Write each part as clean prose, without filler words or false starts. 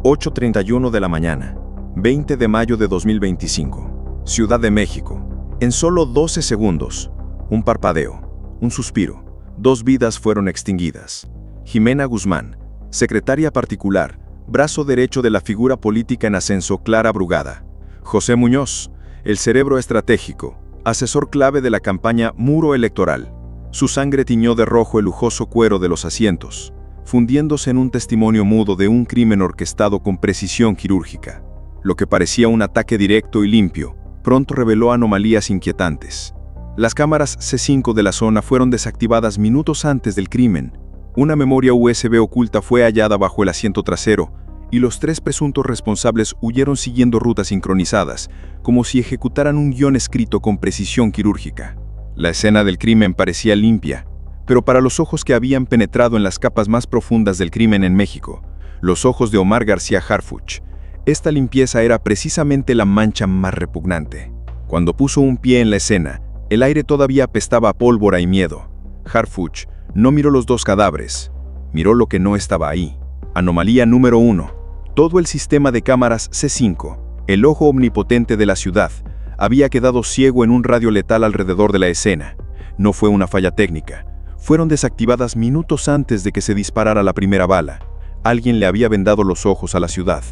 8:31 de la mañana, 20 de mayo de 2025, Ciudad de México. En solo 12 segundos, un parpadeo, un suspiro, 2 vidas fueron extinguidas. Jimena Guzmán, secretaria particular, brazo derecho de la figura política en ascenso Clara Brugada. José Muñoz, el cerebro estratégico, asesor clave de la campaña Muro Electoral. Su sangre tiñó de rojo el lujoso cuero de los asientos, fundiéndose en un testimonio mudo de un crimen orquestado con precisión quirúrgica. Lo que parecía un ataque directo y limpio, pronto reveló anomalías inquietantes. Las cámaras C5 de la zona fueron desactivadas minutos antes del crimen. Una memoria USB oculta fue hallada bajo el asiento trasero, y los 3 presuntos responsables huyeron siguiendo rutas sincronizadas, como si ejecutaran un guión escrito con precisión quirúrgica. La escena del crimen parecía limpia, pero para los ojos que habían penetrado en las capas más profundas del crimen en México, los ojos de Omar García Harfuch, esta limpieza era precisamente la mancha más repugnante. Cuando puso un pie en la escena, el aire todavía apestaba a pólvora y miedo. Harfuch no miró los 2 cadáveres, miró lo que no estaba ahí. Anomalía número 1. Todo el sistema de cámaras C5, el ojo omnipotente de la ciudad, había quedado ciego en un radio letal alrededor de la escena. No fue una falla técnica. Fueron desactivadas minutos antes de que se disparara la primera bala. Alguien le había vendado los ojos a la ciudad.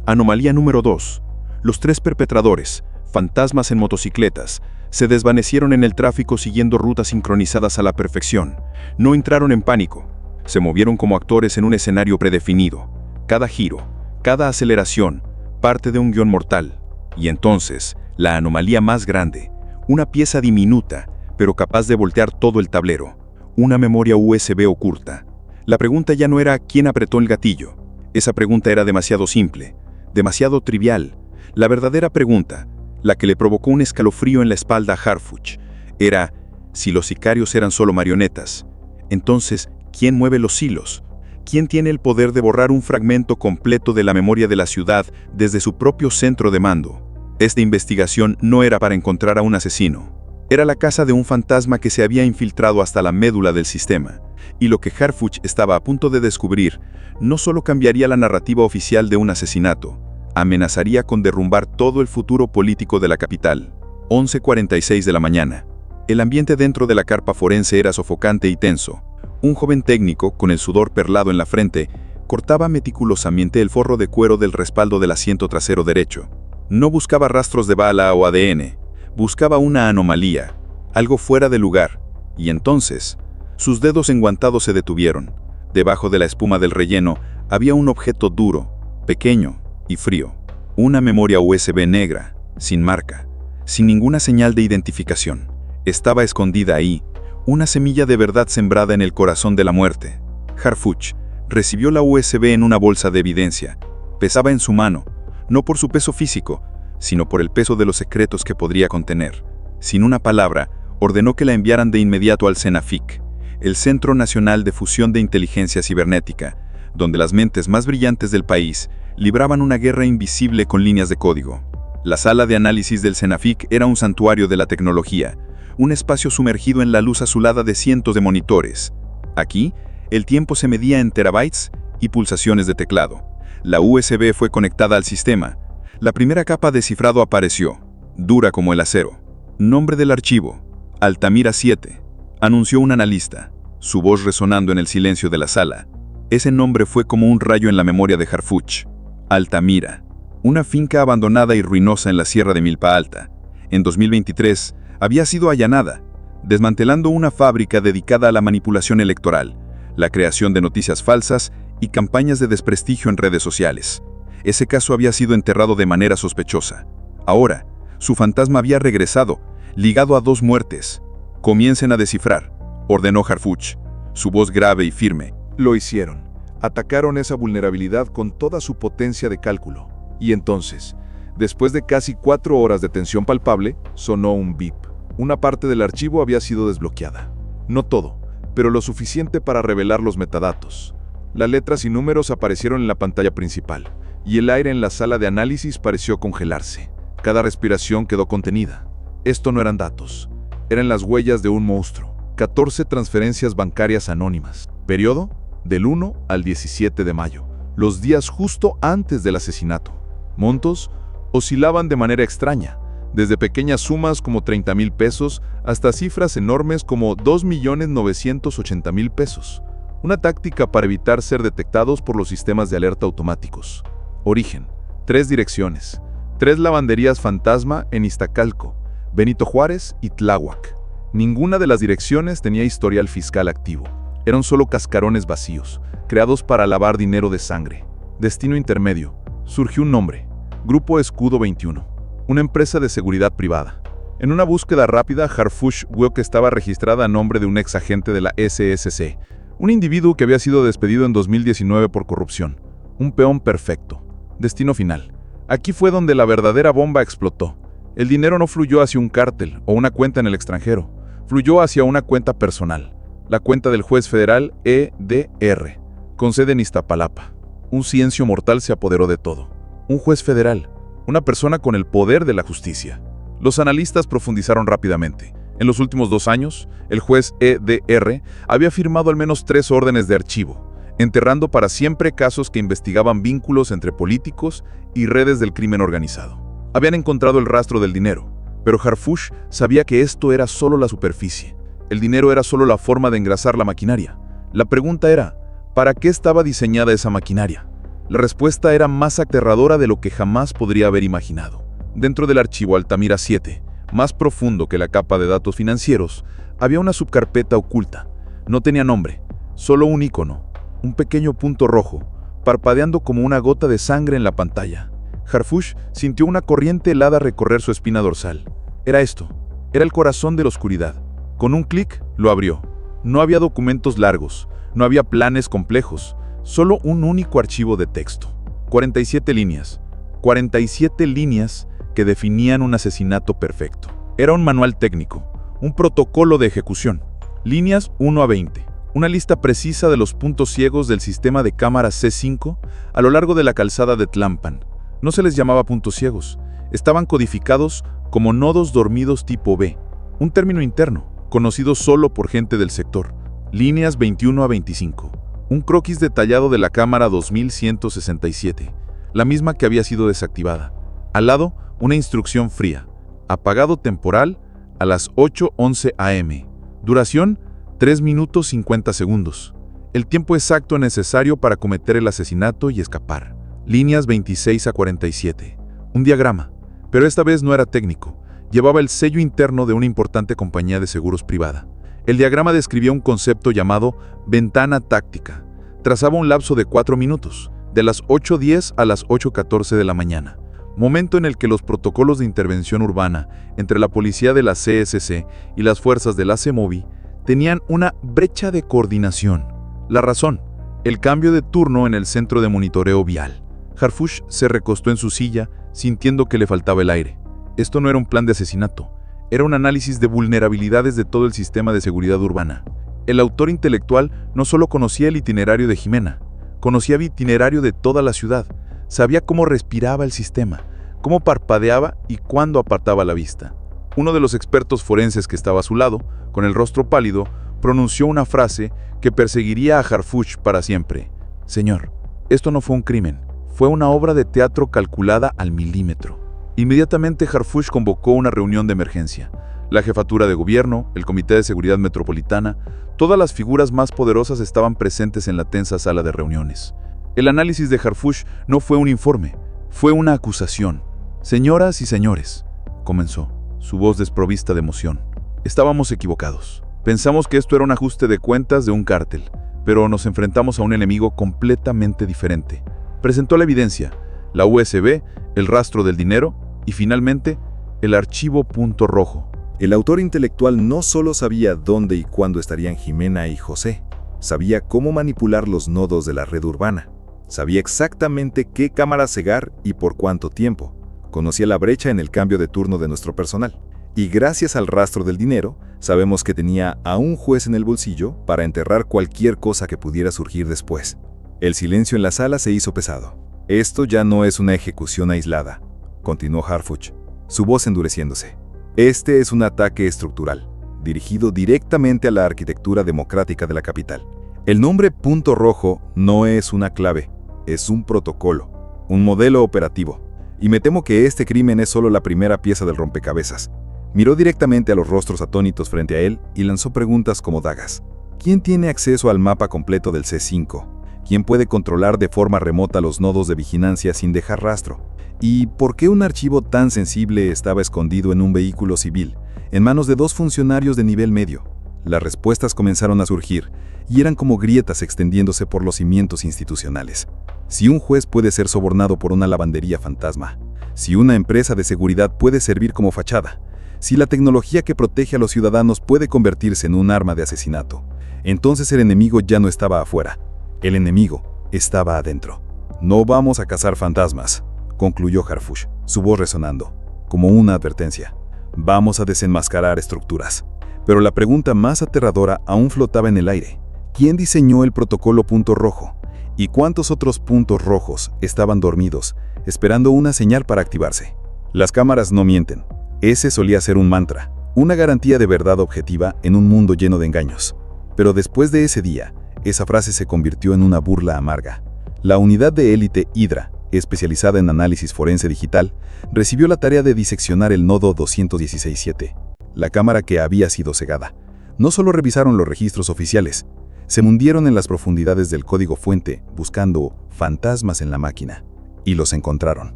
Anomalía número 2. Los 3 perpetradores, fantasmas en motocicletas, se desvanecieron en el tráfico siguiendo rutas sincronizadas a la perfección. No entraron en pánico. Se movieron como actores en un escenario predefinido. Cada giro, cada aceleración, parte de un guión mortal. Y entonces, la anomalía más grande, una pieza diminuta, pero capaz de voltear todo el tablero. Una memoria USB oculta. La pregunta ya no era quién apretó el gatillo. Esa pregunta era demasiado simple, demasiado trivial. La verdadera pregunta, la que le provocó un escalofrío en la espalda a Harfuch, era si los sicarios eran solo marionetas. Entonces, ¿quién mueve los hilos? ¿Quién tiene el poder de borrar un fragmento completo de la memoria de la ciudad desde su propio centro de mando? Esta investigación no era para encontrar a un asesino. Era la casa de un fantasma que se había infiltrado hasta la médula del sistema, y lo que Harfuch estaba a punto de descubrir no solo cambiaría la narrativa oficial de un asesinato, amenazaría con derrumbar todo el futuro político de la capital. 11:46 de la mañana. El ambiente dentro de la carpa forense era sofocante y tenso. Un joven técnico, con el sudor perlado en la frente, cortaba meticulosamente el forro de cuero del respaldo del asiento trasero derecho. No buscaba rastros de bala o ADN. Buscaba una anomalía, algo fuera de lugar, y entonces, sus dedos enguantados se detuvieron. Debajo de la espuma del relleno había un objeto duro, pequeño y frío. Una memoria USB negra, sin marca, sin ninguna señal de identificación. Estaba escondida ahí, una semilla de verdad sembrada en el corazón de la muerte. Harfuch recibió la USB en una bolsa de evidencia. Pesaba en su mano, no por su peso físico, sino por el peso de los secretos que podría contener. Sin una palabra, ordenó que la enviaran de inmediato al CENAFIC, el Centro Nacional de Fusión de Inteligencia Cibernética, donde las mentes más brillantes del país libraban una guerra invisible con líneas de código. La sala de análisis del CENAFIC era un santuario de la tecnología, un espacio sumergido en la luz azulada de cientos de monitores. Aquí, el tiempo se medía en terabytes y pulsaciones de teclado. La USB fue conectada al sistema. La primera capa de cifrado apareció, dura como el acero. Nombre del archivo, Altamira 7, anunció un analista, su voz resonando en el silencio de la sala. Ese nombre fue como un rayo en la memoria de Harfuch. Altamira, una finca abandonada y ruinosa en la sierra de Milpa Alta. En 2023, había sido allanada, desmantelando una fábrica dedicada a la manipulación electoral, la creación de noticias falsas y campañas de desprestigio en redes sociales. Ese caso había sido enterrado de manera sospechosa. Ahora, su fantasma había regresado, ligado a 2 muertes. «Comiencen a descifrar», ordenó Harfuch, su voz grave y firme. Lo hicieron. Atacaron esa vulnerabilidad con toda su potencia de cálculo. Y entonces, después de casi 4 horas de tensión palpable, sonó un bip. Una parte del archivo había sido desbloqueada. No todo, pero lo suficiente para revelar los metadatos. Las letras y números aparecieron en la pantalla principal, y el aire en la sala de análisis pareció congelarse. Cada respiración quedó contenida. Esto no eran datos, eran las huellas de un monstruo. 14 transferencias bancarias anónimas. Periodo: del 1 al 17 de mayo. los días justo antes del asesinato. Montos oscilaban de manera extraña, desde pequeñas sumas como 30,000 pesos hasta cifras enormes como 2,980,000 pesos. Una táctica para evitar ser detectados por los sistemas de alerta automáticos. Origen: 3 direcciones, 3 lavanderías fantasma en Iztacalco, Benito Juárez y Tláhuac. Ninguna de las direcciones tenía historial fiscal activo. Eran solo cascarones vacíos, creados para lavar dinero de sangre. Destino intermedio. Surgió un nombre: Grupo Escudo 21, una empresa de seguridad privada. En una búsqueda rápida, Harfuch vio que estaba registrada a nombre de un ex agente de la SSC, un individuo que había sido despedido en 2019 por corrupción. Un peón perfecto. Destino final. Aquí fue donde la verdadera bomba explotó. El dinero no fluyó hacia un cártel o una cuenta en el extranjero. Fluyó hacia una cuenta personal. La cuenta del juez federal EDR, con sede en Iztapalapa. Un silencio mortal se apoderó de todo. Un juez federal, una persona con el poder de la justicia. Los analistas profundizaron rápidamente. En los últimos 2 años, el juez EDR había firmado al menos 3 órdenes de archivo, enterrando para siempre casos que investigaban vínculos entre políticos y redes del crimen organizado. Habían encontrado el rastro del dinero, pero Harfuch sabía que esto era solo la superficie. El dinero era solo la forma de engrasar la maquinaria. La pregunta era, ¿para qué estaba diseñada esa maquinaria? La respuesta era más aterradora de lo que jamás podría haber imaginado. Dentro del archivo Altamira 7, más profundo que la capa de datos financieros, había una subcarpeta oculta. No tenía nombre, solo un icono, un pequeño punto rojo, parpadeando como una gota de sangre en la pantalla. Harfuch sintió una corriente helada recorrer su espina dorsal. Era esto, era el corazón de la oscuridad. Con un clic, lo abrió. No había documentos largos, no había planes complejos, solo un único archivo de texto. 47 líneas. 47 líneas que definían un asesinato perfecto. Era un manual técnico, un protocolo de ejecución. Líneas 1 a 20. Una lista precisa de los puntos ciegos del sistema de cámaras C5 a lo largo de la calzada de Tlalpan. No se les llamaba puntos ciegos, estaban codificados como nodos dormidos tipo B, un término interno, conocido solo por gente del sector. Líneas 21 a 25. Un croquis detallado de la cámara 2167, la misma que había sido desactivada. Al lado, una instrucción fría. Apagado temporal a las 8:11 am. Duración, 3 minutos 50 segundos. El tiempo exacto necesario para cometer el asesinato y escapar. Líneas 26 a 47. Un diagrama, pero esta vez no era técnico. Llevaba el sello interno de una importante compañía de seguros privada. El diagrama describía un concepto llamado ventana táctica. Trazaba un lapso de 4 minutos, de las 8:10 a las 8:14 de la mañana. Momento en el que los protocolos de intervención urbana entre la policía de la CSC y las fuerzas de la CEMOVI tenían una brecha de coordinación. La razón: el cambio de turno en el centro de monitoreo vial. Harfuch se recostó en su silla, sintiendo que le faltaba el aire. Esto no era un plan de asesinato, era un análisis de vulnerabilidades de todo el sistema de seguridad urbana. El autor intelectual no solo conocía el itinerario de Jimena, conocía el itinerario de toda la ciudad. Sabía cómo respiraba el sistema, cómo parpadeaba y cuándo apartaba la vista. Uno de los expertos forenses que estaba a su lado, con el rostro pálido, pronunció una frase que perseguiría a Harfuch para siempre. Señor, esto no fue un crimen, fue una obra de teatro calculada al milímetro. Inmediatamente Harfuch convocó una reunión de emergencia. La jefatura de gobierno, el Comité de Seguridad Metropolitana, todas las figuras más poderosas estaban presentes en la tensa sala de reuniones. El análisis de Harfuch no fue un informe, fue una acusación. Señoras y señores, comenzó, su voz desprovista de emoción. Estábamos equivocados. Pensamos que esto era un ajuste de cuentas de un cártel, pero nos enfrentamos a un enemigo completamente diferente. Presentó la evidencia, la USB, el rastro del dinero y finalmente el archivo punto rojo. El autor intelectual no solo sabía dónde y cuándo estarían Jimena y José, sabía cómo manipular los nodos de la red urbana. Sabía exactamente qué cámara cegar y por cuánto tiempo. Conocía la brecha en el cambio de turno de nuestro personal. Y gracias al rastro del dinero, sabemos que tenía a un juez en el bolsillo para enterrar cualquier cosa que pudiera surgir después. El silencio en la sala se hizo pesado. Esto ya no es una ejecución aislada, continuó Harfuch, su voz endureciéndose. Este es un ataque estructural, dirigido directamente a la arquitectura democrática de la capital. El nombre punto rojo no es una clave, es un protocolo, un modelo operativo. Y me temo que este crimen es solo la primera pieza del rompecabezas. Miró directamente a los rostros atónitos frente a él y lanzó preguntas como dagas. ¿Quién tiene acceso al mapa completo del C5? ¿Quién puede controlar de forma remota los nodos de vigilancia sin dejar rastro? ¿Y por qué un archivo tan sensible estaba escondido en un vehículo civil, en manos de 2 funcionarios de nivel medio? Las respuestas comenzaron a surgir, y eran como grietas extendiéndose por los cimientos institucionales. Si un juez puede ser sobornado por una lavandería fantasma, si una empresa de seguridad puede servir como fachada, si la tecnología que protege a los ciudadanos puede convertirse en un arma de asesinato, entonces el enemigo ya no estaba afuera, el enemigo estaba adentro. No vamos a cazar fantasmas, concluyó Harfuch, su voz resonando, como una advertencia. Vamos a desenmascarar estructuras. Pero la pregunta más aterradora aún flotaba en el aire. ¿Quién diseñó el protocolo punto rojo? ¿Y cuántos otros puntos rojos estaban dormidos, esperando una señal para activarse? Las cámaras no mienten. Ese solía ser un mantra, una garantía de verdad objetiva en un mundo lleno de engaños. Pero después de ese día, esa frase se convirtió en una burla amarga. La unidad de élite Hydra, especializada en análisis forense digital, recibió la tarea de diseccionar el nodo 216.7, la cámara que había sido cegada. No solo revisaron los registros oficiales, se hundieron en las profundidades del código fuente buscando fantasmas en la máquina. Y los encontraron.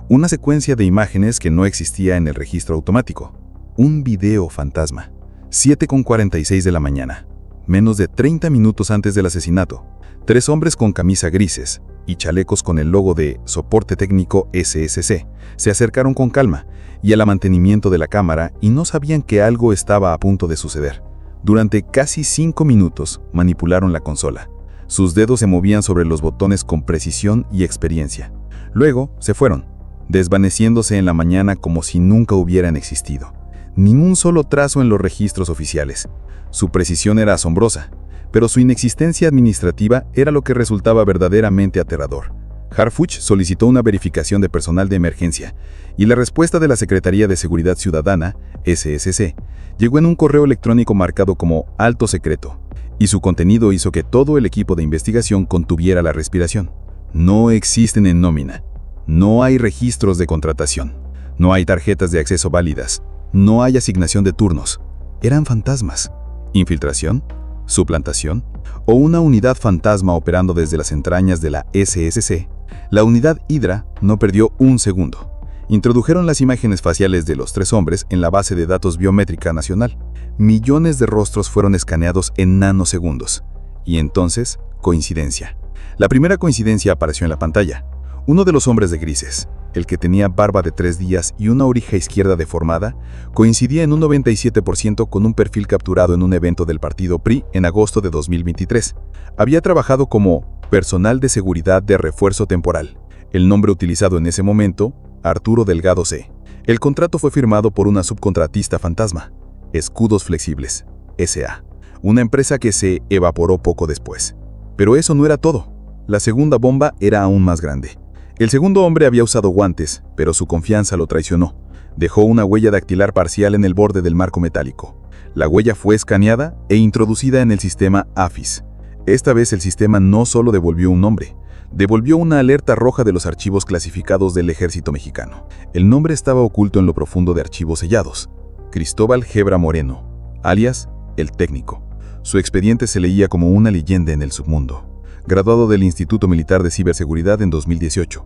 Una secuencia de imágenes que no existía en el registro automático. Un video fantasma. 7:46 de la mañana. Menos de 30 minutos antes del asesinato. 3 hombres con camisa grises y chalecos con el logo de Soporte Técnico SSC se acercaron con calma y al mantenimiento de la cámara y no sabían que algo estaba a punto de suceder. Durante casi 5 minutos manipularon la consola. Sus dedos se movían sobre los botones con precisión y experiencia. Luego se fueron, desvaneciéndose en la mañana como si nunca hubieran existido. Ni un solo trazo en los registros oficiales. Su precisión era asombrosa, pero su inexistencia administrativa era lo que resultaba verdaderamente aterrador. Harfuch solicitó una verificación de personal de emergencia, y la respuesta de la Secretaría de Seguridad Ciudadana, SSC, llegó en un correo electrónico marcado como alto secreto, y su contenido hizo que todo el equipo de investigación contuviera la respiración. No existen en nómina, no hay registros de contratación, no hay tarjetas de acceso válidas, no hay asignación de turnos. Eran fantasmas. ¿Infiltración? ¿Suplantación? ¿O una unidad fantasma operando desde las entrañas de la SSC? La unidad Hydra no perdió un segundo. Introdujeron las imágenes faciales de los 3 hombres en la base de datos biométrica nacional. Millones de rostros fueron escaneados en nanosegundos. Y entonces, coincidencia. La primera coincidencia apareció en la pantalla. Uno de los hombres de grises, el que tenía barba de 3 días y una oreja izquierda deformada, coincidía en un 97% con un perfil capturado en un evento del partido PRI en agosto de 2023. Había trabajado como personal de seguridad de refuerzo temporal. El nombre utilizado en ese momento, Arturo Delgado C. El contrato fue firmado por una subcontratista fantasma, Escudos Flexibles, S.A., una empresa que se evaporó poco después. Pero eso no era todo. La segunda bomba era aún más grande. El segundo hombre había usado guantes, pero su confianza lo traicionó. Dejó una huella dactilar parcial en el borde del marco metálico. La huella fue escaneada e introducida en el sistema AFIS. Esta vez el sistema no solo devolvió un nombre, devolvió una alerta roja de los archivos clasificados del ejército mexicano. El nombre estaba oculto en lo profundo de archivos sellados. Cristóbal Gebra Moreno, alias El Técnico. Su expediente se leía como una leyenda en el submundo. Graduado del Instituto Militar de Ciberseguridad en 2018.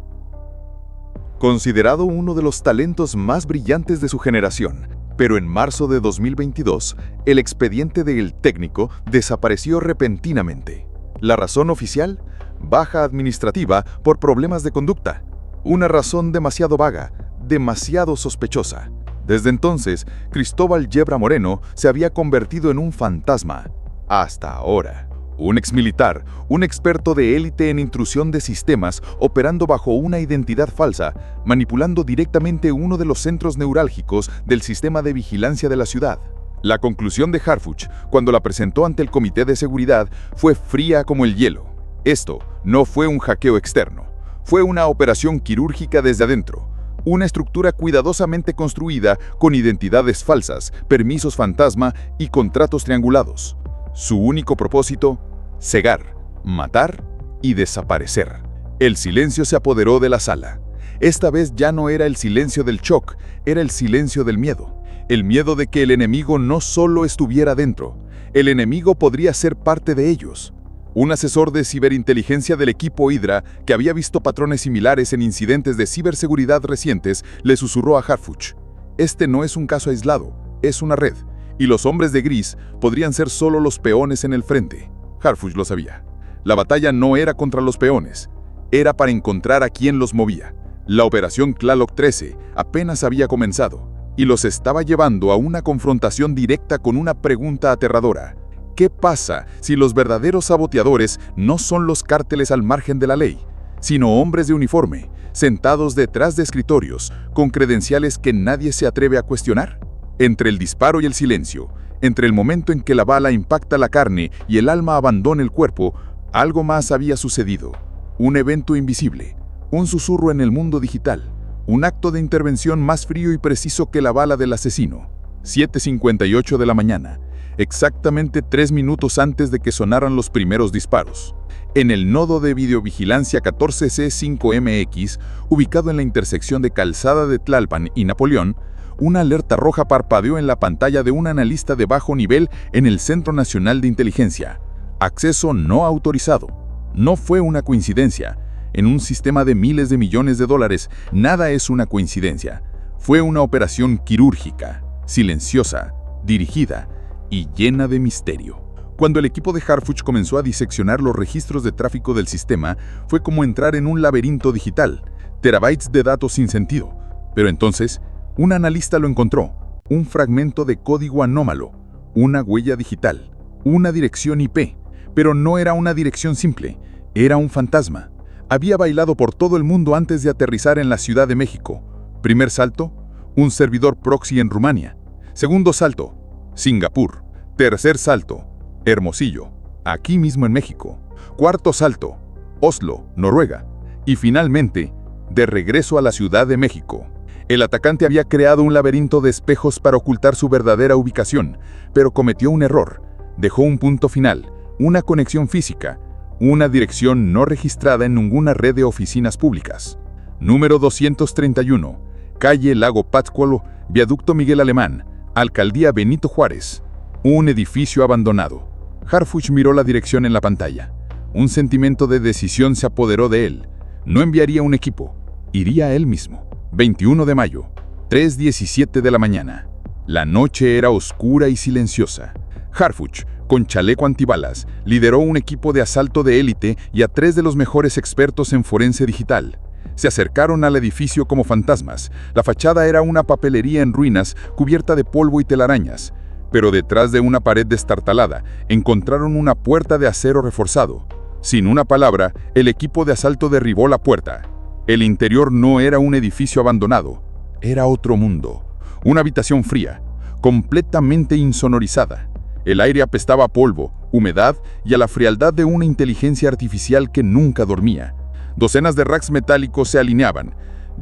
Considerado uno de los talentos más brillantes de su generación, pero en marzo de 2022, el expediente de El Técnico desapareció repentinamente. La razón oficial: baja administrativa por problemas de conducta. Una razón demasiado vaga, demasiado sospechosa. Desde entonces, Cristóbal Gebra Moreno se había convertido en un fantasma. Hasta ahora. Un exmilitar, un experto de élite en intrusión de sistemas, operando bajo una identidad falsa, manipulando directamente uno de los centros neurálgicos del sistema de vigilancia de la ciudad. La conclusión de Harfuch, cuando la presentó ante el Comité de Seguridad, fue fría como el hielo. Esto no fue un hackeo externo, fue una operación quirúrgica desde adentro. Una estructura cuidadosamente construida con identidades falsas, permisos fantasma y contratos triangulados. Su único propósito: cegar, matar y desaparecer. El silencio se apoderó de la sala. Esta vez ya no era el silencio del shock, era el silencio del miedo. El miedo de que el enemigo no solo estuviera dentro, el enemigo podría ser parte de ellos. Un asesor de ciberinteligencia del equipo Hydra, que había visto patrones similares en incidentes de ciberseguridad recientes, le susurró a Harfuch: "Este no es un caso aislado, es una red, y los hombres de gris podrían ser solo los peones en el frente". Harfuch lo sabía. La batalla no era contra los peones, era para encontrar a quien los movía. La operación Tlaloc 13 apenas había comenzado, y los estaba llevando a una confrontación directa con una pregunta aterradora. ¿Qué pasa si los verdaderos saboteadores no son los cárteles al margen de la ley, sino hombres de uniforme, sentados detrás de escritorios, con credenciales que nadie se atreve a cuestionar? Entre el disparo y el silencio, entre el momento en que la bala impacta la carne y el alma abandona el cuerpo, algo más había sucedido. Un evento invisible, un susurro en el mundo digital, un acto de intervención más frío y preciso que la bala del asesino. 7:58 de la mañana, exactamente 3 minutos antes de que sonaran los primeros disparos. En el nodo de videovigilancia 14C5MX, ubicado en la intersección de Calzada de Tlalpan y Napoleón, una alerta roja parpadeó en la pantalla de un analista de bajo nivel en el Centro Nacional de Inteligencia. Acceso no autorizado. No fue una coincidencia. En un sistema de miles de millones de dólares, nada es una coincidencia. Fue una operación quirúrgica, silenciosa, dirigida y llena de misterio. Cuando el equipo de Harfuch comenzó a diseccionar los registros de tráfico del sistema, fue como entrar en un laberinto digital, terabytes de datos sin sentido. Pero entonces, un analista lo encontró, un fragmento de código anómalo, una huella digital, una dirección IP, pero no era una dirección simple, era un fantasma. Había bailado por todo el mundo antes de aterrizar en la Ciudad de México. Primer salto, un servidor proxy en Rumania. Segundo salto, Singapur. Tercer salto, Hermosillo, aquí mismo en México. Cuarto salto, Oslo, Noruega. Y finalmente, de regreso a la Ciudad de México. El atacante había creado un laberinto de espejos para ocultar su verdadera ubicación, pero cometió un error. Dejó un punto final, una conexión física, una dirección no registrada en ninguna red de oficinas públicas. Número 231, calle Lago Pátzcuaro, viaducto Miguel Alemán, alcaldía Benito Juárez. Un edificio abandonado. Harfuch miró la dirección en la pantalla. Un sentimiento de decisión se apoderó de él. No enviaría un equipo, iría él mismo. 21 de mayo, 3:17 de la mañana. La noche era oscura y silenciosa. Harfuch, con chaleco antibalas, lideró un equipo de asalto de élite y a 3 de los mejores expertos en forense digital. Se acercaron al edificio como fantasmas. La fachada era una papelería en ruinas cubierta de polvo y telarañas. Pero detrás de una pared destartalada, encontraron una puerta de acero reforzado. Sin una palabra, el equipo de asalto derribó la puerta. El interior no era un edificio abandonado, era otro mundo. Una habitación fría, completamente insonorizada. El aire apestaba a polvo, humedad y a la frialdad de una inteligencia artificial que nunca dormía. Docenas de racks metálicos se alineaban,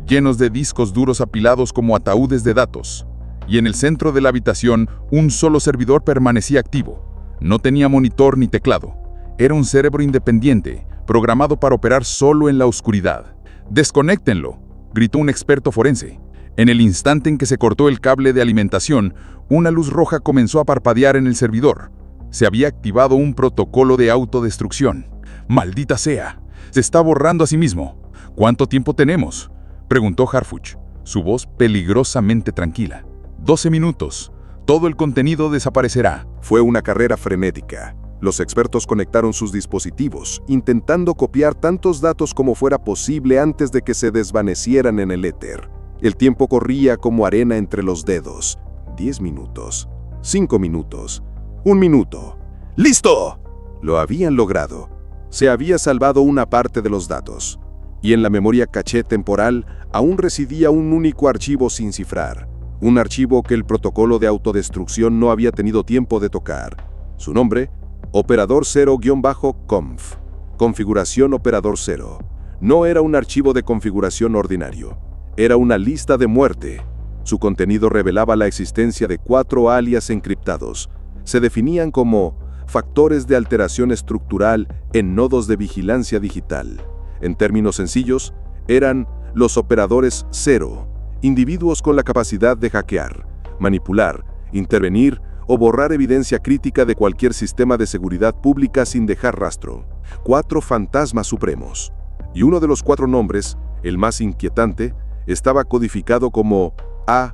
llenos de discos duros apilados como ataúdes de datos. Y en el centro de la habitación, un solo servidor permanecía activo. No tenía monitor ni teclado. Era un cerebro independiente, programado para operar solo en la oscuridad. «Desconéctenlo», gritó un experto forense. En el instante en que se cortó el cable de alimentación, una luz roja comenzó a parpadear en el servidor. Se había activado un protocolo de autodestrucción. «¡Maldita sea! Se está borrando a sí mismo». «¿Cuánto tiempo tenemos?», preguntó Harfuch, su voz peligrosamente tranquila. 12 minutos. Todo el contenido desaparecerá. Fue una carrera frenética. Los expertos conectaron sus dispositivos, intentando copiar tantos datos como fuera posible antes de que se desvanecieran en el éter. El tiempo corría como arena entre los dedos. 10 minutos, 5 minutos, 1 minuto. ¡Listo! Lo habían logrado. Se había salvado una parte de los datos. Y en la memoria caché temporal aún residía un único archivo sin cifrar. Un archivo que el protocolo de autodestrucción no había tenido tiempo de tocar. Su nombre, Operador 0-conf. Configuración Operador 0. No era un archivo de configuración ordinario. Era una lista de muerte. Su contenido revelaba la existencia de 4 alias encriptados. Se definían como factores de alteración estructural en nodos de vigilancia digital. En términos sencillos, eran los operadores cero, individuos con la capacidad de hackear, manipular, intervenir o borrar evidencia crítica de cualquier sistema de seguridad pública sin dejar rastro. 4 fantasmas supremos. Y uno de los 4 nombres, el más inquietante, estaba codificado como AL.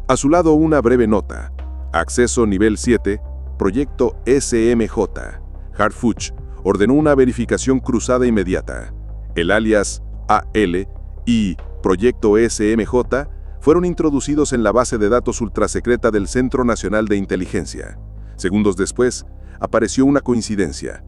A su lado una breve nota. Acceso nivel 7, proyecto SMJ. Harfuch ordenó una verificación cruzada inmediata. El alias AL y proyecto SMJ fueron introducidos en la base de datos ultrasecreta del Centro Nacional de Inteligencia. Segundos después, apareció una coincidencia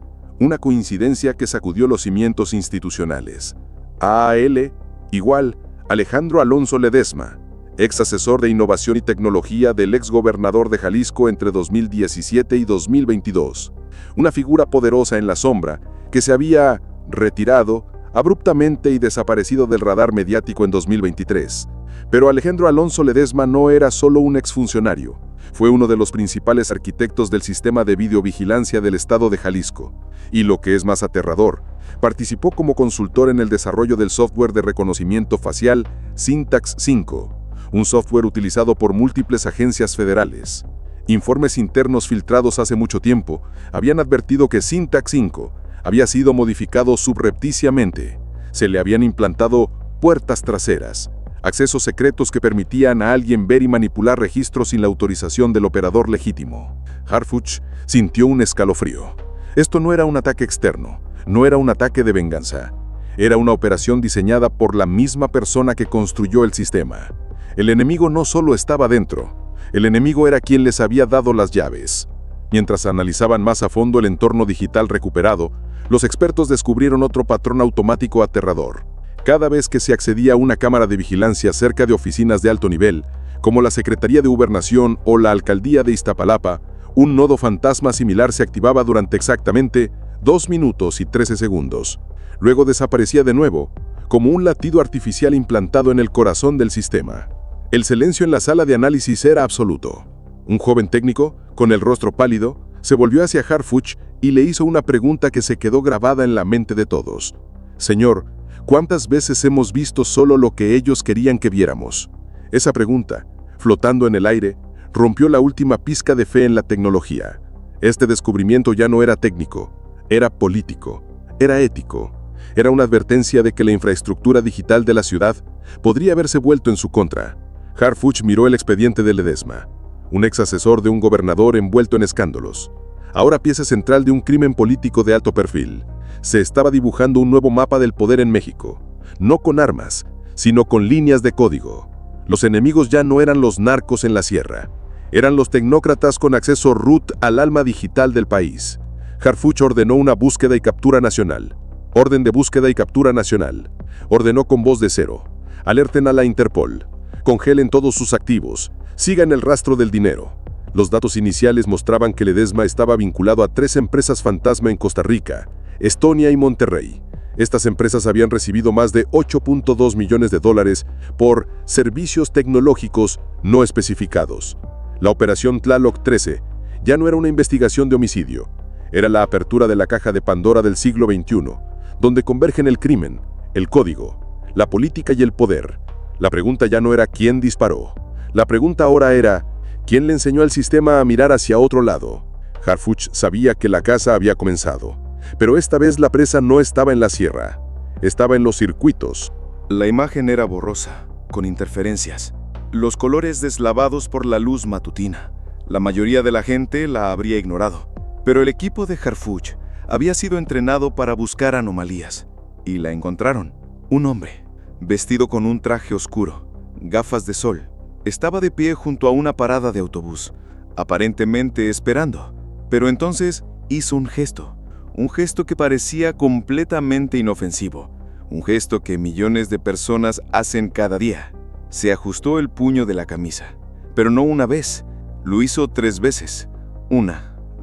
que sacudió los cimientos institucionales. AL igual Alejandro Alonso Ledesma, ex asesor de innovación y tecnología del ex gobernador de Jalisco entre 2017 y 2022. Una figura poderosa en la sombra que se había retirado abruptamente y desaparecido del radar mediático en 2023. Pero Alejandro Alonso Ledesma no era solo un exfuncionario, fue uno de los principales arquitectos del sistema de videovigilancia del estado de Jalisco. Y lo que es más aterrador, participó como consultor en el desarrollo del software de reconocimiento facial Syntax 5, un software utilizado por múltiples agencias federales. Informes internos filtrados hace mucho tiempo habían advertido que Syntax 5 había sido modificado subrepticiamente. Se le habían implantado puertas traseras, accesos secretos que permitían a alguien ver y manipular registros sin la autorización del operador legítimo. Harfuch sintió un escalofrío. Esto no era un ataque externo, no era un ataque de venganza. Era una operación diseñada por la misma persona que construyó el sistema. El enemigo no solo estaba dentro, el enemigo era quien les había dado las llaves. Mientras analizaban más a fondo el entorno digital recuperado, los expertos descubrieron otro patrón automático aterrador. Cada vez que se accedía a una cámara de vigilancia cerca de oficinas de alto nivel, como la Secretaría de Gobernación o la Alcaldía de Iztapalapa, un nodo fantasma similar se activaba durante exactamente 2 minutos y 13 segundos. Luego desaparecía de nuevo, como un latido artificial implantado en el corazón del sistema. El silencio en la sala de análisis era absoluto. Un joven técnico, con el rostro pálido, se volvió hacia Harfuch y le hizo una pregunta que se quedó grabada en la mente de todos. «Señor, ¿cuántas veces hemos visto solo lo que ellos querían que viéramos?» Esa pregunta, flotando en el aire, rompió la última pizca de fe en la tecnología. Este descubrimiento ya no era técnico, era político, era ético. Era una advertencia de que la infraestructura digital de la ciudad podría haberse vuelto en su contra. Harfuch miró el expediente de Ledesma, un ex asesor de un gobernador envuelto en escándalos. Ahora pieza central de un crimen político de alto perfil. Se estaba dibujando un nuevo mapa del poder en México, no con armas, sino con líneas de código. Los enemigos ya no eran los narcos en la sierra, eran los tecnócratas con acceso root al alma digital del país. Harfuch ordenó una búsqueda y captura nacional. Orden de búsqueda y captura nacional. Ordenó con voz de cero. Alerten a la Interpol. Congelen todos sus activos. Sigan el rastro del dinero. Los datos iniciales mostraban que Ledesma estaba vinculado a 3 empresas fantasma en Costa Rica, Estonia y Monterrey. Estas empresas habían recibido más de $8.2 millones por servicios tecnológicos no especificados. La operación Tlaloc 13 ya no era una investigación de homicidio. Era la apertura de la caja de Pandora del siglo XXI, donde convergen el crimen, el código, la política y el poder. La pregunta ya no era quién disparó. La pregunta ahora era, ¿quién le enseñó al sistema a mirar hacia otro lado? Harfuch sabía que la caza había comenzado, pero esta vez la presa no estaba en la sierra, estaba en los circuitos. La imagen era borrosa, con interferencias, los colores deslavados por la luz matutina. La mayoría de la gente la habría ignorado, pero el equipo de Harfuch había sido entrenado para buscar anomalías, y la encontraron. Un hombre, vestido con un traje oscuro, gafas de sol, estaba de pie junto a una parada de autobús, aparentemente esperando, pero entonces hizo un gesto que parecía completamente inofensivo, un gesto que millones de personas hacen cada día. Se ajustó el puño de la camisa, pero no una vez, lo hizo 3 veces, 1,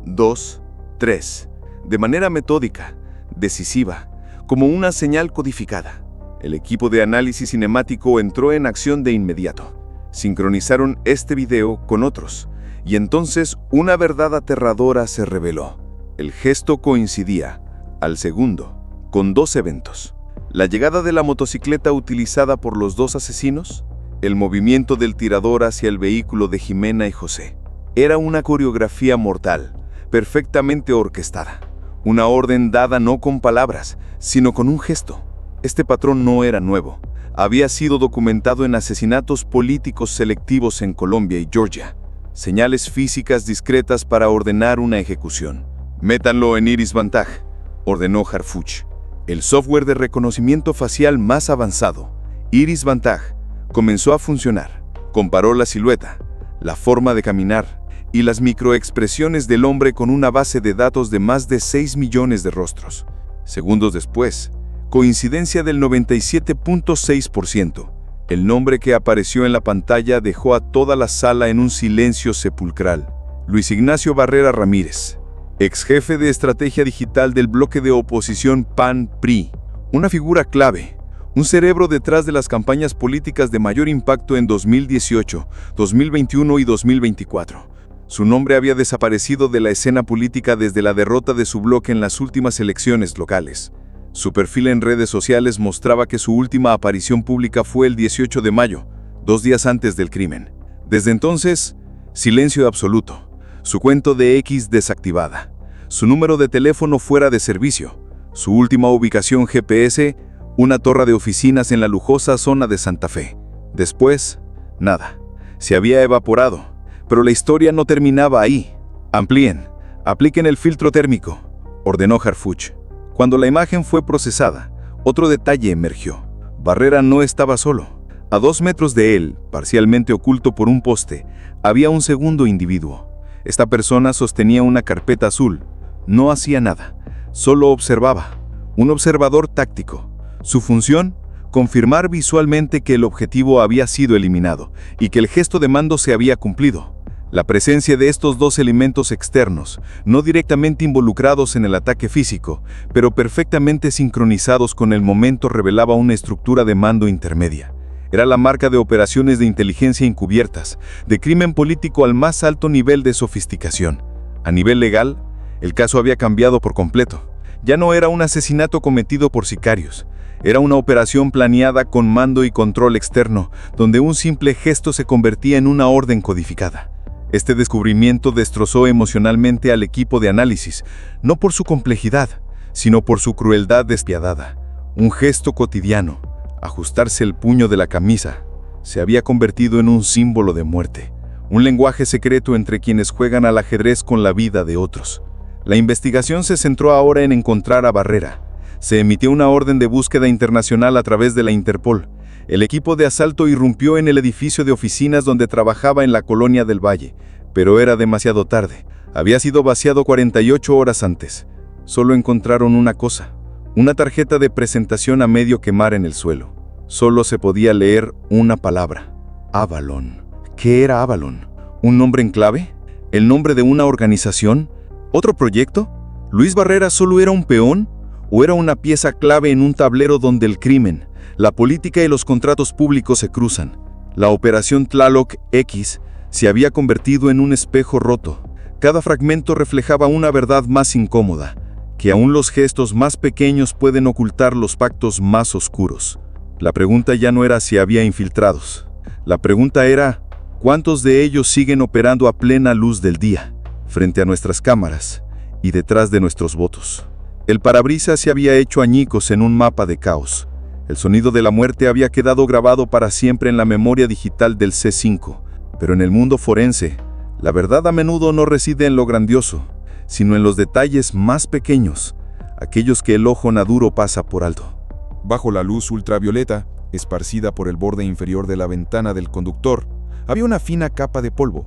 2, 3, de manera metódica, decisiva, como una señal codificada. El equipo de análisis cinemático entró en acción de inmediato. Sincronizaron este video con otros, y entonces una verdad aterradora se reveló. El gesto coincidía, al segundo, con dos eventos: la llegada de la motocicleta utilizada por los dos asesinos, el movimiento del tirador hacia el vehículo de Jimena y José. Era una coreografía mortal, perfectamente orquestada. Una orden dada no con palabras, sino con un gesto. Este patrón no era nuevo. Había sido documentado en asesinatos políticos selectivos en Colombia y Georgia. Señales físicas discretas para ordenar una ejecución. Métanlo en Iris Vantage, ordenó Harfuch. El software de reconocimiento facial más avanzado, Iris Vantage, comenzó a funcionar. Comparó la silueta, la forma de caminar y las microexpresiones del hombre con una base de datos de más de 6 millones de rostros. Segundos después, coincidencia del 97.6%. El nombre que apareció en la pantalla dejó a toda la sala en un silencio sepulcral. Luis Ignacio Barrera Ramírez, ex jefe de estrategia digital del bloque de oposición PAN-PRI, una figura clave, un cerebro detrás de las campañas políticas de mayor impacto en 2018, 2021 y 2024. Su nombre había desaparecido de la escena política desde la derrota de su bloque en las últimas elecciones locales. Su perfil en redes sociales mostraba que su última aparición pública fue el 18 de mayo, 2 días antes del crimen. Desde entonces, silencio absoluto. Su cuenta de X desactivada. Su número de teléfono fuera de servicio. Su última ubicación GPS, una torre de oficinas en la lujosa zona de Santa Fe. Después, nada. Se había evaporado. Pero la historia no terminaba ahí. Amplíen, apliquen el filtro térmico, ordenó Harfuch. Cuando la imagen fue procesada, otro detalle emergió. Barrera no estaba solo. A 2 metros de él, parcialmente oculto por un poste, había un segundo individuo. Esta persona sostenía una carpeta azul. No hacía nada, solo observaba. Un observador táctico. Su función: confirmar visualmente que el objetivo había sido eliminado y que el gesto de mando se había cumplido. La presencia de estos dos elementos externos, no directamente involucrados en el ataque físico, pero perfectamente sincronizados con el momento, revelaba una estructura de mando intermedia. Era la marca de operaciones de inteligencia encubiertas, de crimen político al más alto nivel de sofisticación. A nivel legal, el caso había cambiado por completo. Ya no era un asesinato cometido por sicarios. Era una operación planeada con mando y control externo, donde un simple gesto se convertía en una orden codificada. Este descubrimiento destrozó emocionalmente al equipo de análisis, no por su complejidad, sino por su crueldad despiadada. Un gesto cotidiano, ajustarse el puño de la camisa, se había convertido en un símbolo de muerte, un lenguaje secreto entre quienes juegan al ajedrez con la vida de otros. La investigación se centró ahora en encontrar a Barrera. Se emitió una orden de búsqueda internacional a través de la Interpol. El equipo de asalto irrumpió en el edificio de oficinas donde trabajaba en la Colonia del Valle, pero era demasiado tarde. Había sido vaciado 48 horas antes. Solo encontraron una cosa: una tarjeta de presentación a medio quemar en el suelo. Solo se podía leer una palabra: Avalon. ¿Qué era Avalon? ¿Un nombre en clave? ¿El nombre de una organización? ¿Otro proyecto? ¿Luis Barrera solo era un peón? ¿O era una pieza clave en un tablero donde el crimen, la política y los contratos públicos se cruzan? La operación Tlaloc X se había convertido en un espejo roto. Cada fragmento reflejaba una verdad más incómoda, que aún los gestos más pequeños pueden ocultar los pactos más oscuros. La pregunta ya no era si había infiltrados. La pregunta era: ¿cuántos de ellos siguen operando a plena luz del día, frente a nuestras cámaras y detrás de nuestros votos? El parabrisas se había hecho añicos en un mapa de caos. El sonido de la muerte había quedado grabado para siempre en la memoria digital del C5. Pero en el mundo forense, la verdad a menudo no reside en lo grandioso, sino en los detalles más pequeños, aquellos que el ojo naduro pasa por alto. Bajo la luz ultravioleta, esparcida por el borde inferior de la ventana del conductor, había una fina capa de polvo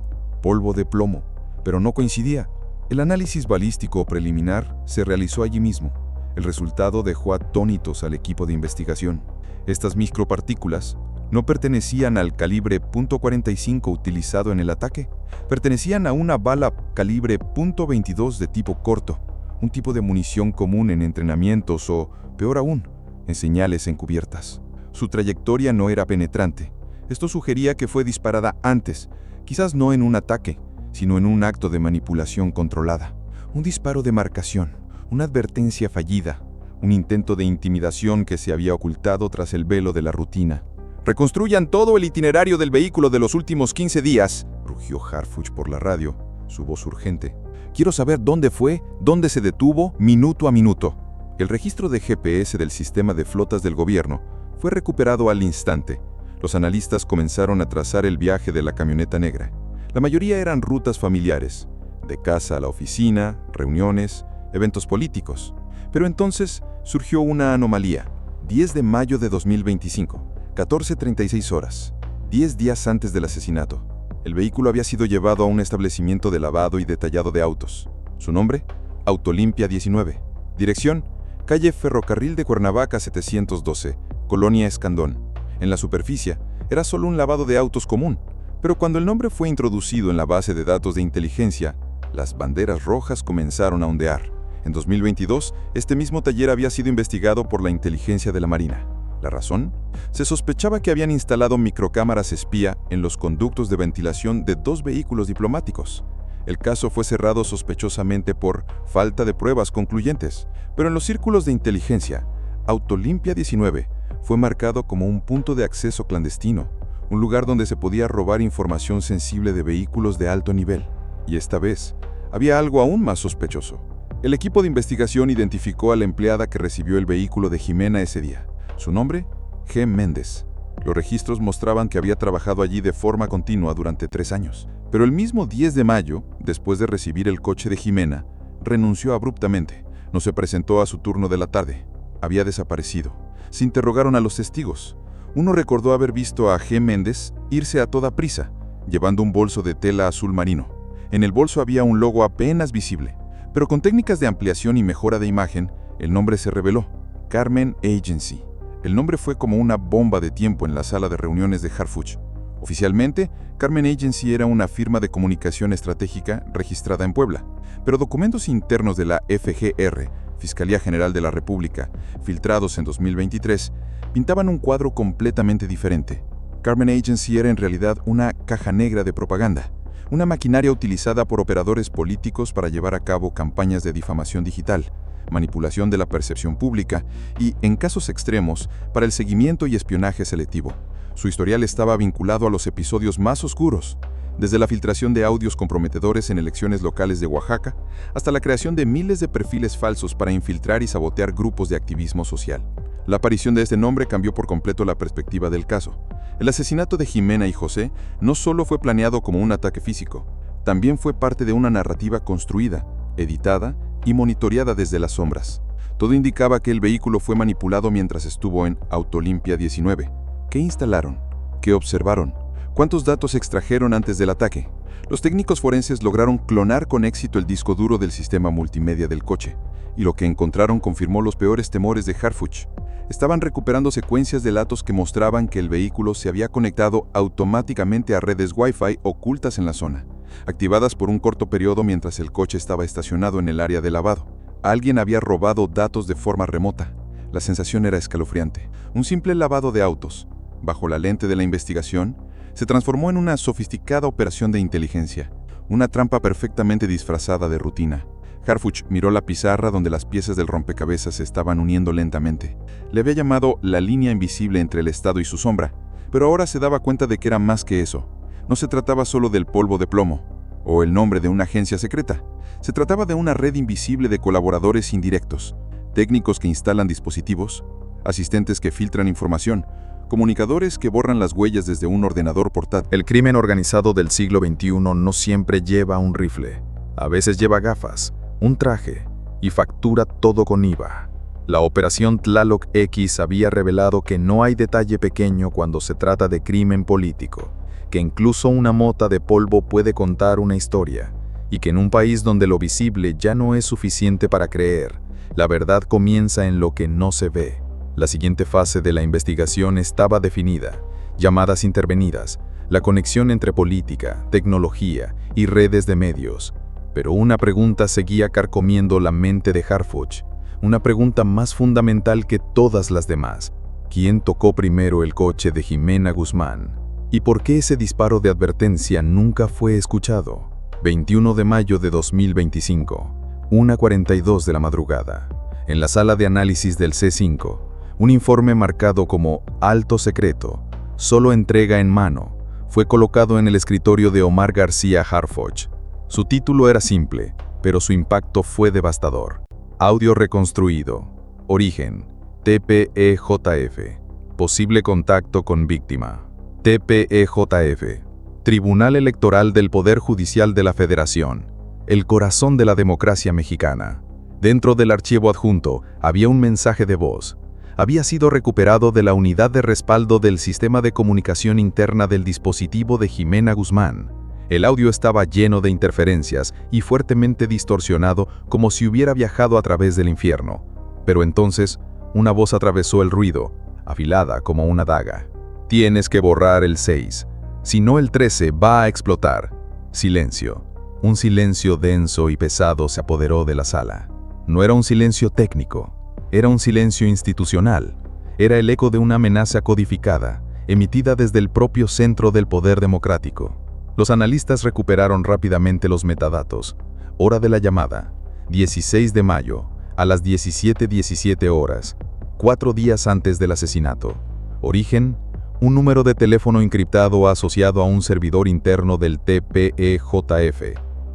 de plomo, pero no coincidía. El análisis balístico preliminar se realizó allí mismo. El resultado dejó atónitos al equipo de investigación. Estas micropartículas no pertenecían al calibre .45 utilizado en el ataque. Pertenecían a una bala calibre .22 de tipo corto, un tipo de munición común en entrenamientos o, peor aún, en señales encubiertas. Su trayectoria no era penetrante. Esto sugería que fue disparada antes, quizás no en un ataque, sino en un acto de manipulación controlada. Un disparo de marcación, una advertencia fallida, un intento de intimidación que se había ocultado tras el velo de la rutina. «Reconstruyan todo el itinerario del vehículo de los últimos 15 días», rugió Harfuch por la radio, su voz urgente. «Quiero saber dónde fue, dónde se detuvo, minuto a minuto». El registro de GPS del sistema de flotas del gobierno fue recuperado al instante. Los analistas comenzaron a trazar el viaje de la camioneta negra. La mayoría eran rutas familiares, de casa a la oficina, reuniones, eventos políticos. Pero entonces surgió una anomalía. 10 de mayo de 2025, 14:36 horas, 10 días antes del asesinato. El vehículo había sido llevado a un establecimiento de lavado y detallado de autos. Su nombre, Autolimpia 19. Dirección, calle Ferrocarril de Cuernavaca 712, Colonia Escandón. En la superficie, era solo un lavado de autos común, pero cuando el nombre fue introducido en la base de datos de inteligencia, las banderas rojas comenzaron a ondear. En 2022, este mismo taller había sido investigado por la inteligencia de la Marina. ¿La razón? Se sospechaba que habían instalado microcámaras espía en los conductos de ventilación de 2 vehículos diplomáticos. El caso fue cerrado sospechosamente por falta de pruebas concluyentes, pero en los círculos de inteligencia, Autolimpia 19 fue marcado como un punto de acceso clandestino, un lugar donde se podía robar información sensible de vehículos de alto nivel. Y esta vez, había algo aún más sospechoso. El equipo de investigación identificó a la empleada que recibió el vehículo de Jimena ese día. Su nombre, G. Méndez. Los registros mostraban que había trabajado allí de forma continua durante 3 años. Pero el mismo 10 de mayo, después de recibir el coche de Jimena, renunció abruptamente. No se presentó a su turno de la tarde. Había desaparecido. Se interrogaron a los testigos. Uno recordó haber visto a G. Méndez irse a toda prisa, llevando un bolso de tela azul marino. En el bolso había un logo apenas visible, pero con técnicas de ampliación y mejora de imagen, el nombre se reveló: Carmen Agency. El nombre fue como una bomba de tiempo en la sala de reuniones de Harfuch. Oficialmente, Carmen Agency era una firma de comunicación estratégica registrada en Puebla, pero documentos internos de la FGR, Fiscalía General de la República, filtrados en 2023, pintaban un cuadro completamente diferente. Carmen Agency era en realidad una caja negra de propaganda, una maquinaria utilizada por operadores políticos para llevar a cabo campañas de difamación digital, manipulación de la percepción pública y, en casos extremos, para el seguimiento y espionaje selectivo. Su historial estaba vinculado a los episodios más oscuros, desde la filtración de audios comprometedores en elecciones locales de Oaxaca hasta la creación de miles de perfiles falsos para infiltrar y sabotear grupos de activismo social. La aparición de este nombre cambió por completo la perspectiva del caso. El asesinato de Jimena y José no solo fue planeado como un ataque físico, también fue parte de una narrativa construida, editada y monitoreada desde las sombras. Todo indicaba que el vehículo fue manipulado mientras estuvo en Autolimpia 19. ¿Qué instalaron? ¿Qué observaron? ¿Cuántos datos extrajeron antes del ataque? Los técnicos forenses lograron clonar con éxito el disco duro del sistema multimedia del coche, y lo que encontraron confirmó los peores temores de Harfuch. Estaban recuperando secuencias de datos que mostraban que el vehículo se había conectado automáticamente a redes Wi-Fi ocultas en la zona, activadas por un corto periodo mientras el coche estaba estacionado en el área de lavado. Alguien había robado datos de forma remota. La sensación era escalofriante. Un simple lavado de autos, bajo la lente de la investigación, se transformó en una sofisticada operación de inteligencia, una trampa perfectamente disfrazada de rutina. Harfuch miró la pizarra donde las piezas del rompecabezas se estaban uniendo lentamente. Le había llamado la línea invisible entre el Estado y su sombra, pero ahora se daba cuenta de que era más que eso. No se trataba solo del polvo de plomo, o el nombre de una agencia secreta. Se trataba de una red invisible de colaboradores indirectos, técnicos que instalan dispositivos, asistentes que filtran información, comunicadores que borran las huellas desde un ordenador portátil. El crimen organizado del siglo XXI no siempre lleva un rifle. A veces lleva gafas, un traje y factura todo con IVA. La operación Tlaloc X había revelado que no hay detalle pequeño cuando se trata de crimen político, que incluso una mota de polvo puede contar una historia, y que en un país donde lo visible ya no es suficiente para creer, la verdad comienza en lo que no se ve. La siguiente fase de la investigación estaba definida: llamadas intervenidas, la conexión entre política, tecnología y redes de medios. Pero una pregunta seguía carcomiendo la mente de Harfuch, una pregunta más fundamental que todas las demás. ¿Quién tocó primero el coche de Jimena Guzmán? ¿Y por qué ese disparo de advertencia nunca fue escuchado? 21 de mayo de 2025, 1:42 de la madrugada. En la sala de análisis del C5, un informe marcado como alto secreto, solo entrega en mano, fue colocado en el escritorio de Omar García Harfuch. Su título era simple, pero su impacto fue devastador. Audio reconstruido. Origen: TPEJF. Posible contacto con víctima. TPEJF. Tribunal Electoral del Poder Judicial de la Federación. El corazón de la democracia mexicana. Dentro del archivo adjunto había un mensaje de voz. Había sido recuperado de la unidad de respaldo del sistema de comunicación interna del dispositivo de Jimena Guzmán. El audio estaba lleno de interferencias y fuertemente distorsionado, como si hubiera viajado a través del infierno. Pero entonces, una voz atravesó el ruido, afilada como una daga. Tienes que borrar el 6. Si no, el 13 va a explotar. Silencio. Un silencio denso y pesado se apoderó de la sala. No era un silencio técnico, era un silencio institucional. Era el eco de una amenaza codificada, emitida desde el propio centro del poder democrático. Los analistas recuperaron rápidamente los metadatos. Hora de la llamada: 16 de mayo, a las 17:17 horas, 4 días antes del asesinato. Origen: un número de teléfono encriptado asociado a un servidor interno del TPEJF.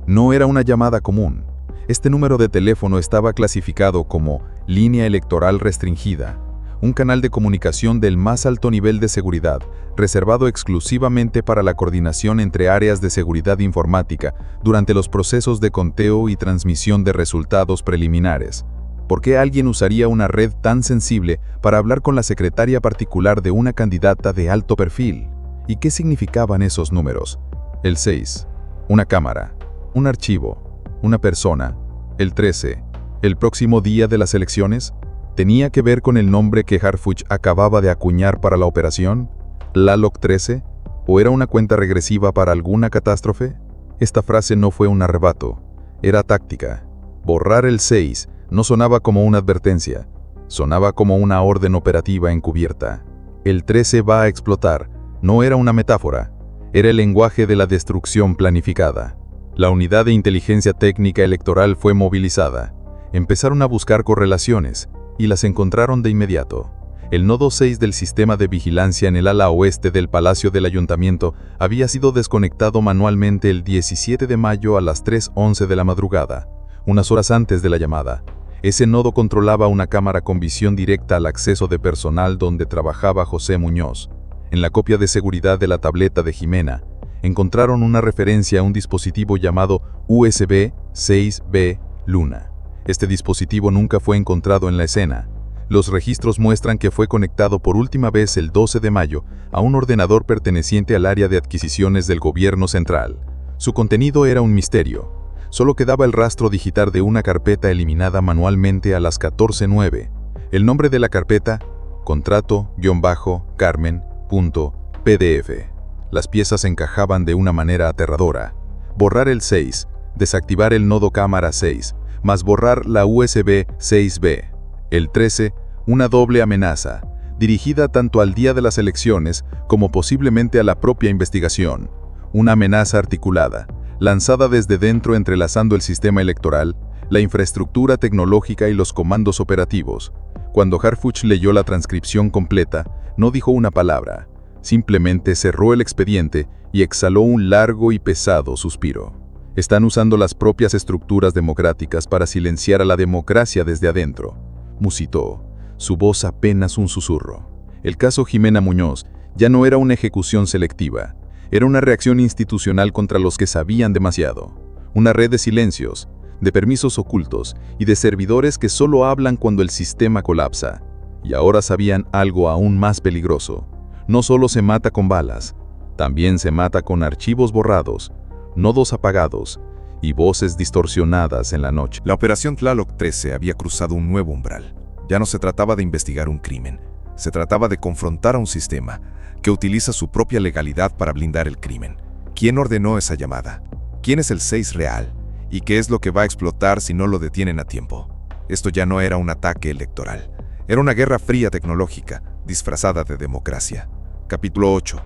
No era una llamada común. Este número de teléfono estaba clasificado como línea electoral restringida, un canal de comunicación del más alto nivel de seguridad, reservado exclusivamente para la coordinación entre áreas de seguridad informática durante los procesos de conteo y transmisión de resultados preliminares. ¿Por qué alguien usaría una red tan sensible para hablar con la secretaria particular de una candidata de alto perfil? ¿Y qué significaban esos números? El 6, una cámara, un archivo, una persona. El 13, el próximo día de las elecciones, ¿tenía que ver con el nombre que Harfuch acababa de acuñar para la operación? ¿Tlaloc 13? ¿O era una cuenta regresiva para alguna catástrofe? Esta frase no fue un arrebato, era táctica. Borrar el 6 no sonaba como una advertencia, sonaba como una orden operativa encubierta. El 13 va a explotar no era una metáfora, era el lenguaje de la destrucción planificada. La unidad de inteligencia técnica electoral fue movilizada. Empezaron a buscar correlaciones, y las encontraron de inmediato. El nodo 6 del sistema de vigilancia en el ala oeste del Palacio del Ayuntamiento había sido desconectado manualmente el 17 de mayo a las 3:11 de la madrugada, unas horas antes de la llamada. Ese nodo controlaba una cámara con visión directa al acceso de personal donde trabajaba José Muñoz. En la copia de seguridad de la tableta de Jimena, encontraron una referencia a un dispositivo llamado USB 6B Luna. Este dispositivo nunca fue encontrado en la escena. Los registros muestran que fue conectado por última vez el 12 de mayo a un ordenador perteneciente al área de adquisiciones del gobierno central. Su contenido era un misterio. Solo quedaba el rastro digital de una carpeta eliminada manualmente a las 14:09. El nombre de la carpeta: contrato-carmen.pdf. Las piezas encajaban de una manera aterradora. Borrar el 6, desactivar el nodo cámara 6, más borrar la USB 6B. El 13, una doble amenaza, dirigida tanto al día de las elecciones como posiblemente a la propia investigación. Una amenaza articulada, lanzada desde dentro entrelazando el sistema electoral, la infraestructura tecnológica y los comandos operativos. Cuando Harfuch leyó la transcripción completa, no dijo una palabra. Simplemente cerró el expediente y exhaló un largo y pesado suspiro. Están usando las propias estructuras democráticas para silenciar a la democracia desde adentro, musitó, su voz apenas un susurro. El caso Jimena Muñoz ya no era una ejecución selectiva, era una reacción institucional contra los que sabían demasiado. Una red de silencios, de permisos ocultos y de servidores que solo hablan cuando el sistema colapsa. Y ahora sabían algo aún más peligroso. No solo se mata con balas, también se mata con archivos borrados, nodos apagados y voces distorsionadas en la noche. La operación Tlaloc 13 había cruzado un nuevo umbral. Ya no se trataba de investigar un crimen, se trataba de confrontar a un sistema que utiliza su propia legalidad para blindar el crimen. ¿Quién ordenó esa llamada? ¿Quién es el 6 real? ¿Y qué es lo que va a explotar si no lo detienen a tiempo? Esto ya no era un ataque electoral, era una guerra fría tecnológica, disfrazada de democracia. Capítulo 8.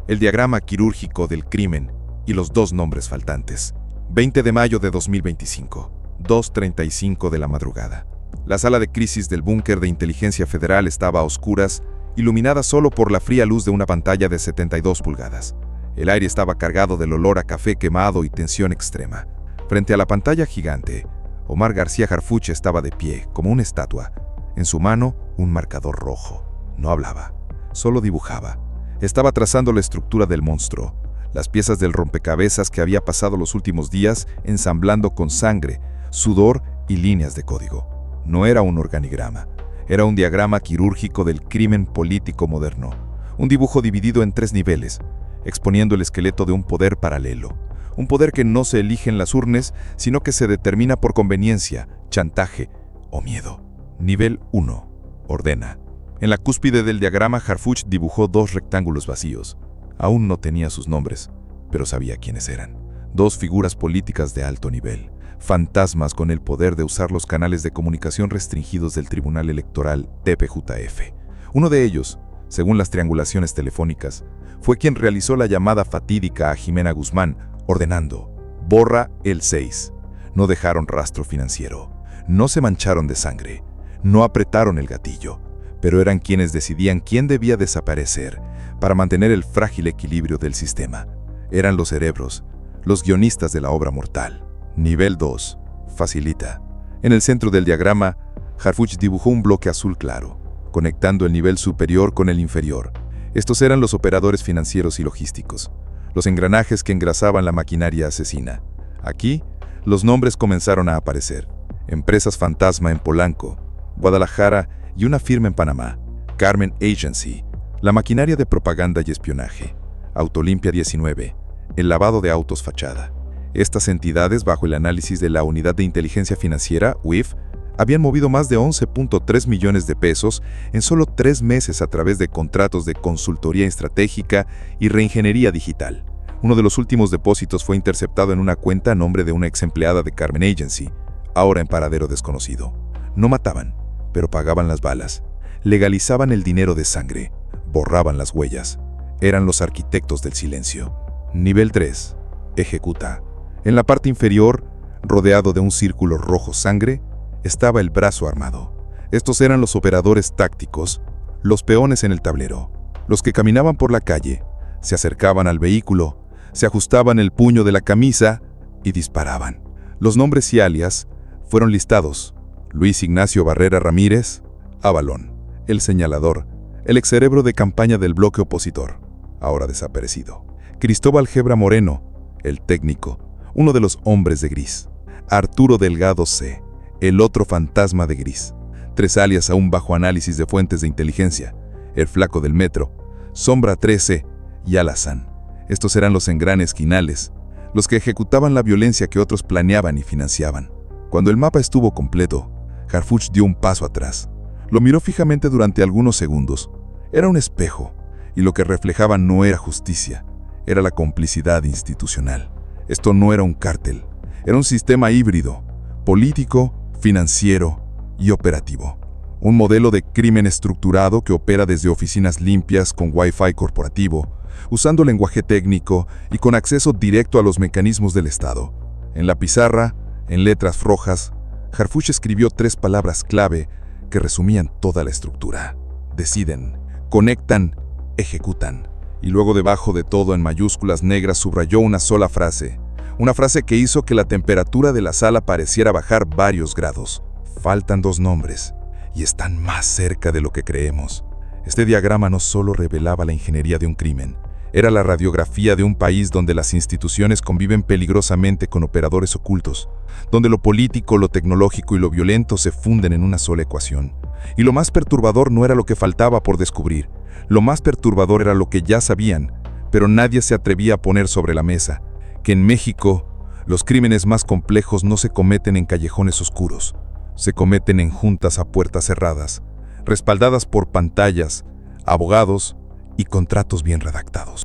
El diagrama quirúrgico del crimen y los dos nombres faltantes. 20 de mayo de 2025, 2:35 de la madrugada. La sala de crisis del búnker de inteligencia federal estaba a oscuras, iluminada solo por la fría luz de una pantalla de 72 pulgadas. El aire estaba cargado del olor a café quemado y tensión extrema. Frente a la pantalla gigante, Omar García Harfuch estaba de pie, como una estatua. En su mano, un marcador rojo. No hablaba, solo dibujaba. Estaba trazando la estructura del monstruo, las piezas del rompecabezas que había pasado los últimos días ensamblando con sangre, sudor y líneas de código. No era un organigrama, era un diagrama quirúrgico del crimen político moderno. Un dibujo dividido en 3 niveles, exponiendo el esqueleto de un poder paralelo. Un poder que no se elige en las urnas, sino que se determina por conveniencia, chantaje o miedo. Nivel 1. Ordena. En la cúspide del diagrama, Harfuch dibujó 2 rectángulos vacíos. Aún no tenía sus nombres, pero sabía quiénes eran. 2 figuras políticas de alto nivel, fantasmas con el poder de usar los canales de comunicación restringidos del Tribunal Electoral TPJF. Uno de ellos, según las triangulaciones telefónicas, fue quien realizó la llamada fatídica a Jimena Guzmán, ordenando: borra el 6. No dejaron rastro financiero, no se mancharon de sangre, no apretaron el gatillo, pero eran quienes decidían quién debía desaparecer para mantener el frágil equilibrio del sistema. Eran los cerebros, los guionistas de la obra mortal. Nivel 2. Facilita. En el centro del diagrama, Harfuch dibujó un bloque azul claro, conectando el nivel superior con el inferior. Estos eran los operadores financieros y logísticos, los engranajes que engrasaban la maquinaria asesina. Aquí, los nombres comenzaron a aparecer. Empresas fantasma en Polanco, Guadalajara y una firma en Panamá, Carmen Agency, la maquinaria de propaganda y espionaje, Autolimpia 19, el lavado de autos fachada. Estas entidades, bajo el análisis de la Unidad de Inteligencia Financiera, UIF, habían movido más de 11.3 millones de pesos en solo 3 meses a través de contratos de consultoría estratégica y reingeniería digital. Uno de los últimos depósitos fue interceptado en una cuenta a nombre de una ex empleada de Carmen Agency, ahora en paradero desconocido. No mataban, pero pagaban las balas. Legalizaban el dinero de sangre, borraban las huellas. Eran los arquitectos del silencio. Nivel 3. Ejecuta. En la parte inferior, rodeado de un círculo rojo sangre, estaba el brazo armado. Estos eran los operadores tácticos, los peones en el tablero, los que caminaban por la calle, se acercaban al vehículo, se ajustaban el puño de la camisa y disparaban. Los nombres y alias fueron listados: Luis Ignacio Barrera Ramírez, Avalón, el señalador, el excerebro de campaña del bloque opositor, ahora desaparecido; Cristóbal Gebra Moreno, el técnico, uno de los hombres de gris; Arturo Delgado C., el otro fantasma de gris; 3 alias aún bajo análisis de fuentes de inteligencia: el flaco del metro, Sombra 13 y Alazán. Estos eran los engranes quinales, los que ejecutaban la violencia que otros planeaban y financiaban. Cuando el mapa estuvo completo, Harfuch dio un paso atrás. Lo miró fijamente durante algunos segundos. Era un espejo, y lo que reflejaba no era justicia, era la complicidad institucional. Esto no era un cártel, era un sistema híbrido, político, financiero y operativo. Un modelo de crimen estructurado que opera desde oficinas limpias con Wi-Fi corporativo, usando lenguaje técnico y con acceso directo a los mecanismos del Estado. En la pizarra, en letras rojas, Harfuch escribió 3 palabras clave que resumían toda la estructura: deciden, conectan, ejecutan. Y luego, debajo de todo en mayúsculas negras, subrayó una sola frase. Una frase que hizo que la temperatura de la sala pareciera bajar varios grados. Faltan 2 nombres, y están más cerca de lo que creemos. Este diagrama no solo revelaba la ingeniería de un crimen, era la radiografía de un país donde las instituciones conviven peligrosamente con operadores ocultos, donde lo político, lo tecnológico y lo violento se funden en una sola ecuación. Y lo más perturbador no era lo que faltaba por descubrir, lo más perturbador era lo que ya sabían, pero nadie se atrevía a poner sobre la mesa: que en México los crímenes más complejos no se cometen en callejones oscuros, se cometen en juntas a puertas cerradas, respaldadas por pantallas, abogados y contratos bien redactados.